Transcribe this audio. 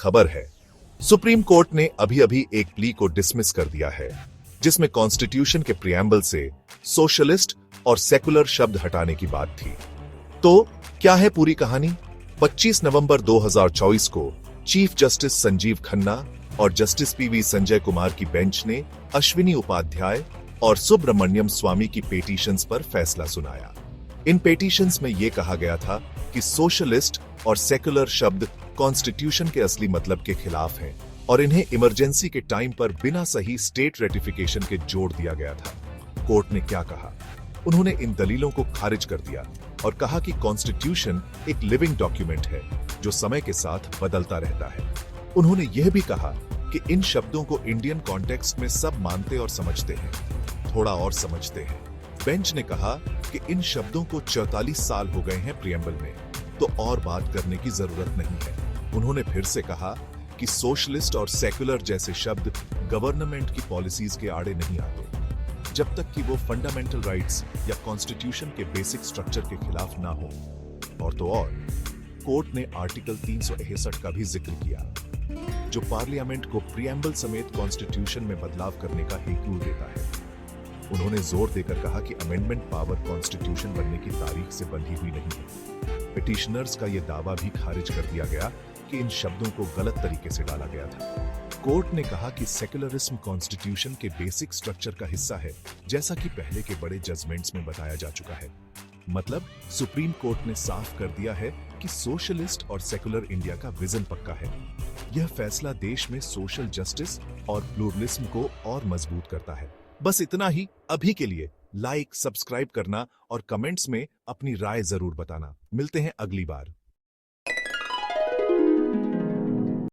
खबर है। Supreme court ने अभी अभी एक प्ली को डिसमिस कर दिया है, जिसमें कॉन्स्टिट्यूशन के प्रियम्बल से सोशलिस्ट और सेकुलर शब्द हटाने की बात थी। तो क्या है पूरी कहानी? 25 नवंबर 2024 को चीफ जस्टिस संजीव खन्ना और जस्टिस पीवी संजय कुमार की बेंच ने अश्विनी उपाध्याय और सुब्रमण्यम स्वामी की पेटिशंस पर फैसला सुनाया। इन पेटिशंस में यह कहा गया था कि सोशलिस्ट और सेकुलर शब्द कॉन्स्टिट्यूशन के असली मतलब के खिलाफ हैं और इन्हें इमरजेंसी के टाइम पर बिना सही स्टेट रेटिफिकेशन के जोड़ दिया गया था। कोर्ट ने क्या कहा? उन्होंने इन दलीलों को खारिज कर दिया और कहा कि कॉन्स्टिट्यूशन एक लिविंग डॉक्यूमेंट है जो समय के साथ बदलता रहता है। उन्होंने यह भी कहा कि इन शब्दों को इंडियन कॉन्टेक्स्ट में सब मानते और समझते हैं, थोड़ा और समझते हैं। बेंच ने कहा कि इन शब्दों को 44 साल हो गए हैं प्रियम्बल में, तो और बात करने की जरूरत नहीं है। उन्होंने फिर से कहा कि सोशलिस्ट और सेकुलर जैसे शब्द गवर्नमेंट की पॉलिसीज के आड़े नहीं आते, जब तक कि वो फंडामेंटल राइट्स या कॉन्स्टिट्यूशन के बेसिक स्ट्रक्चर के खिलाफ ना हो। और तो और, कोर्ट ने आर्टिकल 361 का भी जिक्र किया, जो पार्लियामेंट को प्रियम्बल समेत कॉन्स्टिट्यूशन में बदलाव करने का हेतु देता है। उन्होंने जोर देकर कहा कि अमेंडमेंट पावर कॉन्स्टिट्यूशन बनने की तारीख से बंधी हुई नहीं है। पिटिशनर्स का यह दावा भी खारिज कर दिया गया कि इन शब्दों को गलत तरीके से डाला गया था। कोर्ट ने कहा कि सेकुलरिज्म कॉन्स्टिट्यूशन के बेसिक स्ट्रक्चर का हिस्सा है, जैसा कि पहले के बड़े जजमेंट्स में बताया जा चुका है। मतलब सुप्रीम कोर्ट ने साफ कर दिया है कि सोशलिस्ट और सेकुलर इंडिया का विजन पक्का है। यह फैसला देश में सोशल जस्टिस और प्लूरलिज्म को और मजबूत करता है। बस इतना ही अभी के लिए। लाइक, सब्सक्राइब करना और कमेंट्स में अपनी राय जरूर बताना। मिलते हैं अगली बार।